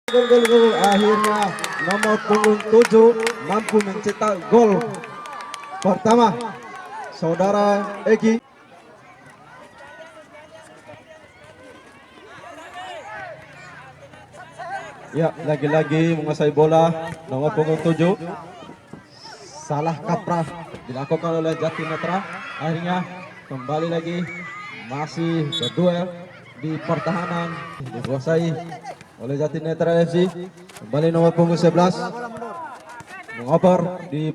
Gol akhirnya nomor punggung 7 mampu mencetak gol pertama saudara Egi. Ya, lagi-lagi menguasai bola nomor punggung 7. Salah kaprah dilakukan oleh Jatinetra. Akhirnya kembali lagi masih berduel di pertahanan, dikuasai oleh Jatinetra FC. Kembali nomor punggung 11 mengoper di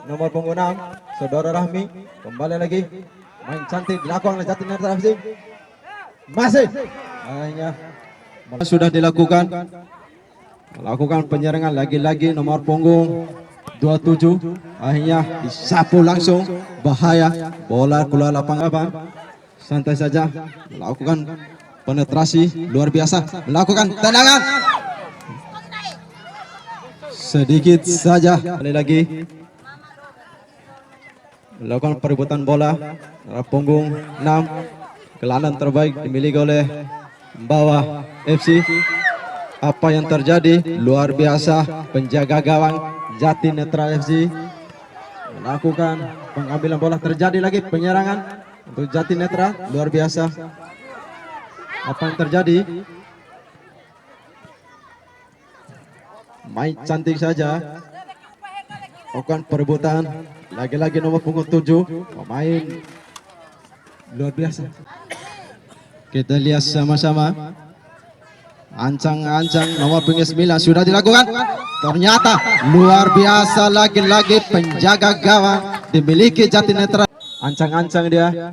nomor punggung 6 saudara Rahmi. Kembali lagi main cantik dilakukan oleh Jatinetra FC. Masih akhirnya sudah dilakukan penyerangan lagi-lagi nomor punggung 27. Akhirnya disapu langsung, bahaya, bola keluar lapangan. Santai saja melakukan penetrasi luar biasa, melakukan tendangan sedikit saja. Kali lagi melakukan perebutan bola punggung 6. Gelandang terbaik dimiliki oleh Bawah FC. Apa yang terjadi? Luar biasa, penjaga gawang Jatinetra FC melakukan pengambilan bola. Terjadi lagi penyerangan untuk Jatinetra, luar biasa. Apa yang terjadi? Main cantik saja, lakukan perebutan. Lagi-lagi nomor punggung 7, pemain luar biasa. Kita lihat sama-sama. Ancang-ancang nomor punggung 9 sudah dilakukan. Ternyata luar biasa, lagi-lagi penjaga gawang dimiliki Jatinetra. Ancang-ancang dia.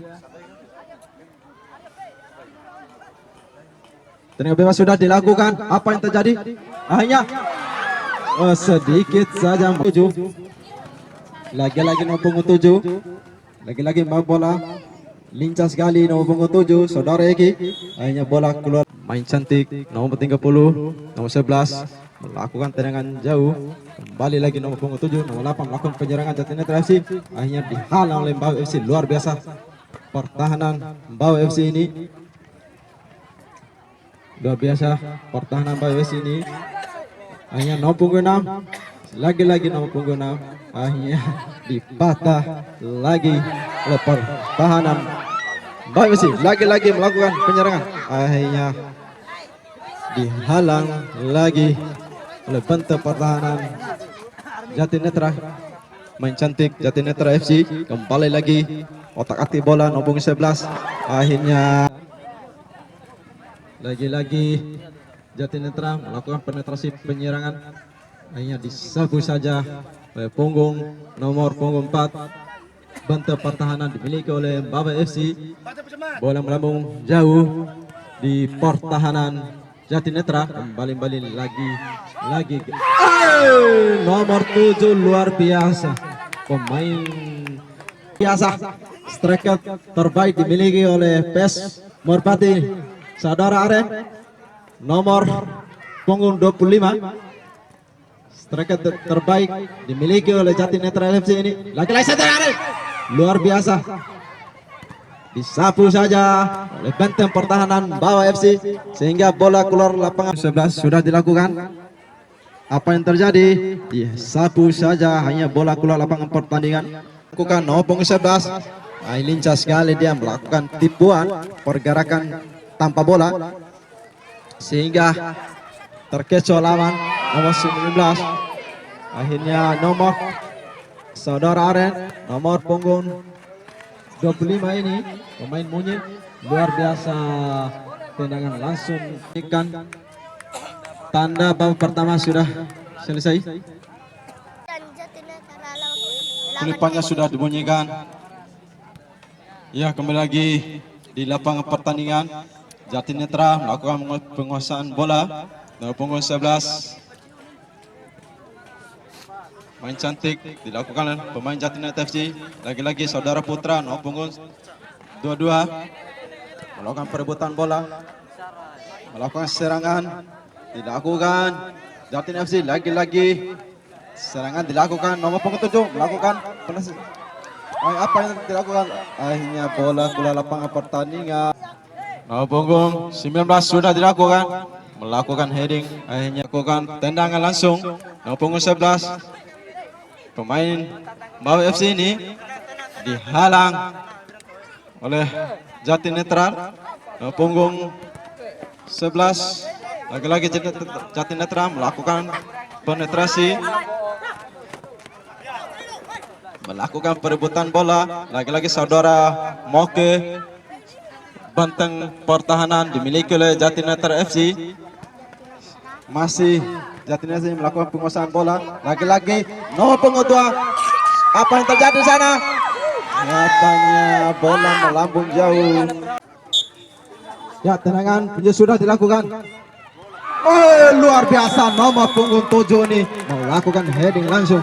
Tendangan bebas sudah dilakukan. Apa yang terjadi? Akhirnya sedikit saja 7. Lagi-lagi nomor punggung 7. Lagi-lagi main bola. Lincah sekali nomor punggung 7 saudara Eki. Akhirnya bola keluar. Main cantik nomor 30, nomor 11 melakukan tendangan jauh. Kembali lagi nomor punggung 7, nomor 8 melakukan penyerangan Jatinetra FC. Akhirnya dihalang oleh Bawah FC. Luar biasa pertahanan Bawah FC ini. Luar biasa pertahanan Bawah FC ini. Akhirnya nomor punggung 6, lagi-lagi nomor punggung 6. Akhirnya dipatah lagi oleh pertahanan Bawah FC. Lagi-lagi melakukan penyerangan. Akhirnya dihalang lagi oleh bentuk pertahanan Jatinetra. Main cantik Jatinetra FC. Kembali lagi otak-atik bola nomor 11. Akhirnya lagi-lagi Jatinetra melakukan penetrasi penyerangan. Akhirnya disapu saja oleh nomor punggung 4. Bentuk pertahanan dimiliki oleh Bawah FC. Bola melambung jauh di pertahanan Jatinetra. Kembali lagi nomor 7 luar biasa, pemain biasa, striker terbaik dimiliki oleh PES Merpati saudara Are. Nomor punggung 25 striker terbaik dimiliki oleh Jatinetra FC ini. Lagi-lagi saja Are, luar biasa, disapu saja oleh benteng pertahanan Bawah FC sehingga bola keluar lapangan. 11 sudah dilakukan. Apa yang terjadi? Disapu saja, hanya bola keluar lapangan pertandingan. Lakukan nomor punggung 11. Lincah sekali dia melakukan tipuan pergerakan tanpa bola sehingga terkecoh lawan nomor 19. Akhirnya nomor saudara Aren nomor punggung 25 ini pemain monyet, luar biasa tendangan langsung ikan. Tanda babak pertama sudah selesai. Kelipannya sudah dibunyikan. Ya, kembali lagi di lapangan pertandingan. Jatinetra melakukan penguasaan bola nomor punggung 11. Main cantik dilakukan oleh pemain Jatinetra FC. Lagi-lagi saudara Putra nomor punggung 22 melakukan perebutan bola, melakukan serangan, dilakukan Jatinetra FC. Lagi-lagi serangan dilakukan nomor punggung 7 melakukan apa yang dilakukan? Akhirnya bola keluar lapangan pertandingan. Nomor punggung 19 sudah dilakukan melakukan heading, akhirnya melakukan tendangan langsung. Nomor punggung 11 pemain Bawa FC ini dihalang oleh Jati Netral. Nomor punggung 11 lagi-lagi Jati Netral melakukan penetrasi, melakukan perebutan bola. Lagi-lagi saudara Moke, benteng pertahanan dimiliki oleh Jati Netral FC. Masih Jati Netral FC melakukan penguasaan bola. Lagi-lagi nomor punggung 2. Apa yang terjadi di sana? Nyatanya bola melambung jauh. Ya, tendangan sudah dilakukan. Oh, luar biasa, nomor punggung 7 ini melakukan heading langsung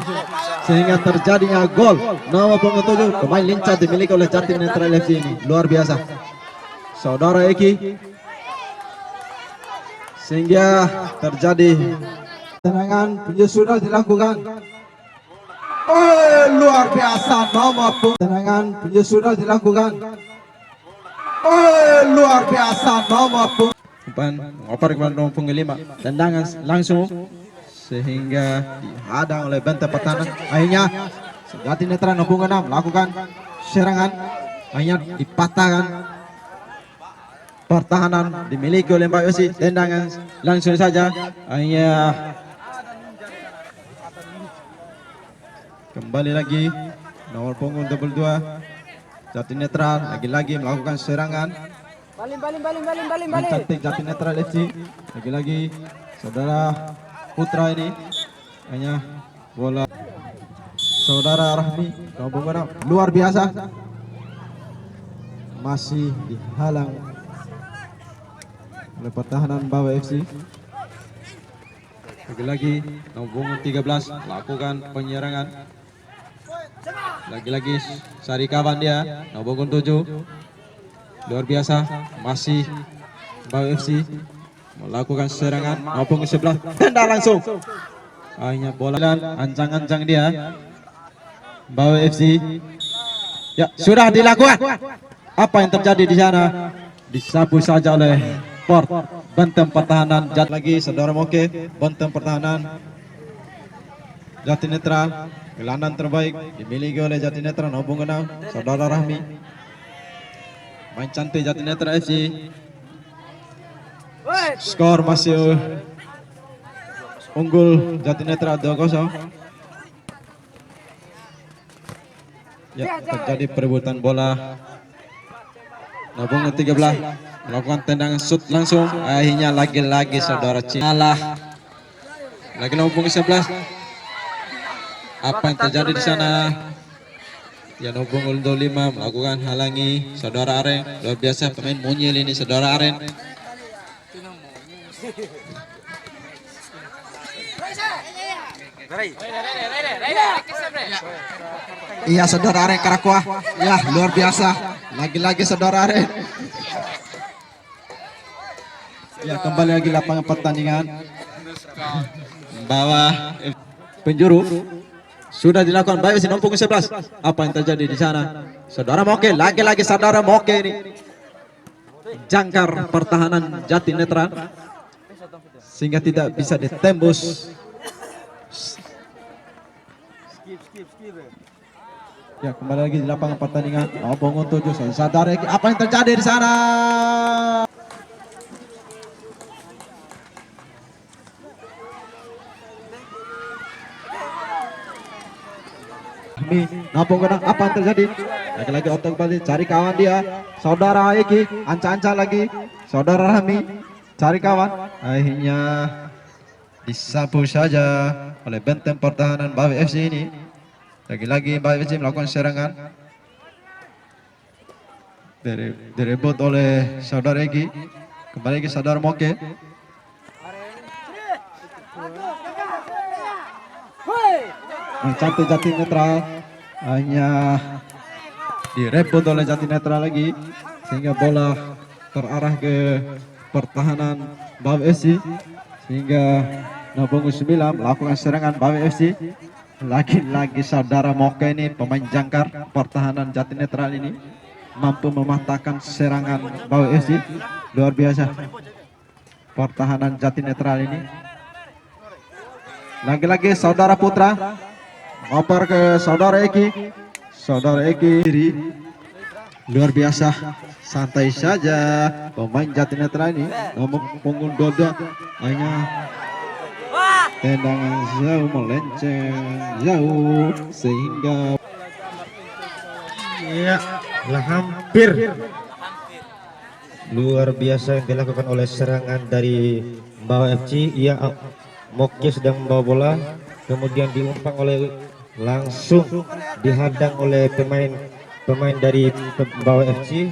sehingga terjadinya gol. Nomor punggung 7 pemain lincah dimiliki oleh Jati Netral FC ini, luar biasa. Saudara Eki, sehingga terjadi tendangan sudah dilakukan. Oh, luar biasa, nomor punggung tendangan sudah dilakukan. Oh, luar biasa, nomor punggung oper kepada nomor punggung 5, tendangan langsung sehingga dihadang oleh benteng pertahanan. Akhirnya Jati Netral nomor punggung 6 melakukan serangan, akhirnya dipatahkan. Pertahanan dimiliki oleh Mbak Yosi, tendangan langsung saja, akhirnya kembali lagi nomor punggung 22 Jati Netral lagi-lagi melakukan serangan. Mencantik Jati Netral FC. Lagi-lagi saudara Putra ini, hanya bola saudara Rahmi nomor 6, luar biasa, masih dihalang oleh pertahanan Bawa FC. Lagi-lagi nomor 13 lakukan penyerangan. Lagi-lagi Sari kawan dia, nomor 7, luar biasa, masih Bawa FC melakukan serangan. Nomor 11 tendang langsung, akhirnya bola ancang-ancang dia Bawa FC. Ya, sudah dilakukan. Apa yang terjadi di sana? Disapu saja oleh benteng pertahanan. Lagi saudara Moke, benteng pertahanan Jati Netral. Gelandang terbaik dimiliki oleh Jati Netral nomor 6 saudara Rahmi. Main cantik Jati Netral FC. Skor masih unggul Jati Netral 2-0. Ya, terjadi perebutan bola. Nomor 13 melakukan tendangan shoot langsung, akhirnya lagi-lagi saudara Cinalah. Lagi nomor 11. Apa yang terjadi di sana? Ya, nomor 25 melakukan halangi saudara Aren. Luar biasa pemain monyel ini saudara Aren. Iya saudara Aren Karakuah. Ya, luar biasa. Lagi-lagi saudara Aren. Ya, kembali lagi lapangan pertandingan. Bawah penjuru sudah dilakukan baik nomor punggung 11. Apa yang terjadi di sana? Saudara Moke, lagi-lagi saudara Moke ini jangkar pertahanan Jati Netral sehingga tidak bisa ditembus. Ya, kembali lagi di lapangan pertandingan. Nomor punggung 7 saudara Eki. Apa yang terjadi di sana? Nampung gedang, apa yang terjadi? Lagi-lagi otak kembali, cari kawan dia, saudara Eki, anca-anca lagi, saudara Rahmi, cari kawan, akhirnya disapu saja oleh benteng pertahanan Bawa FC ini. Lagi-lagi Bawa FC melakukan serangan, direbut oleh saudara Eki, kembali ke saudara Moke. Mencantik Jati Netral, hanya direbut oleh Jati Netral lagi sehingga bola terarah ke pertahanan Bawa FC sehingga nomor 9 melakukan serangan Bawa FC. Lagi-lagi saudara Moke ini pemain jangkar pertahanan Jati Netral ini mampu mematahkan serangan Bawa FC, luar biasa. pertahanan Jati Netral ini. Lagi-lagi saudara Putra ngoper ke saudara Eki. Saudara Eki diri luar biasa, santai saja pemain Jati Netral ini. Nomor punggung Dodo hanya tendangan jauh melenceng jauh sehingga ya hampir. Luar biasa yang dilakukan oleh serangan dari Bawa FC. Ia Mokke sedang membawa bola, kemudian diumpan oleh langsung dihadang oleh pemain dari Bawa FC.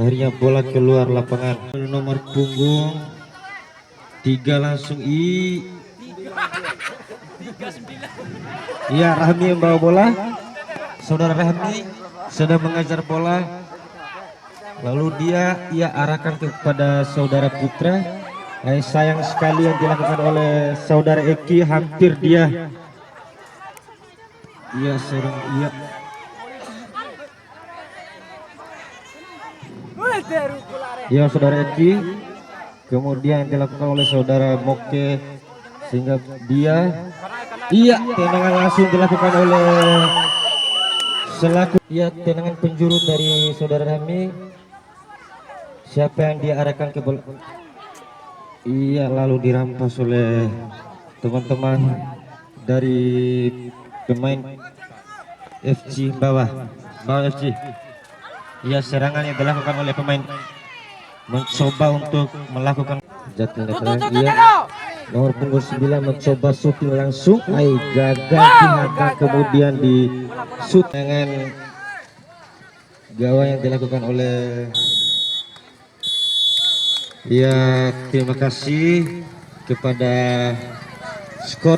Akhirnya bola keluar lapangan. Nomor punggung 3 langsung iya, Rahmi membawa bola. Saudara Rahmi sedang mengajar bola, lalu ia arahkan kepada saudara Putra. Sayang sekali yang dilakukan oleh saudara Eki, hampir dia saudara Eki, kemudian dilakukan oleh saudara Mokke sehingga tendangan langsung dilakukan oleh selaku tendangan penjuru dari saudara Rami. Siapa yang dia arahkan ke bola? Lalu dirampas oleh teman-teman dari pemain FC Bawah FC. Serangan yang dilakukan oleh pemain mencoba untuk melakukan Jati Netral. Nomor punggung 9 mencoba shooting langsung, gagal dihadang, kemudian di shoot dengan gawang yang dilakukan oleh terima kasih kepada skor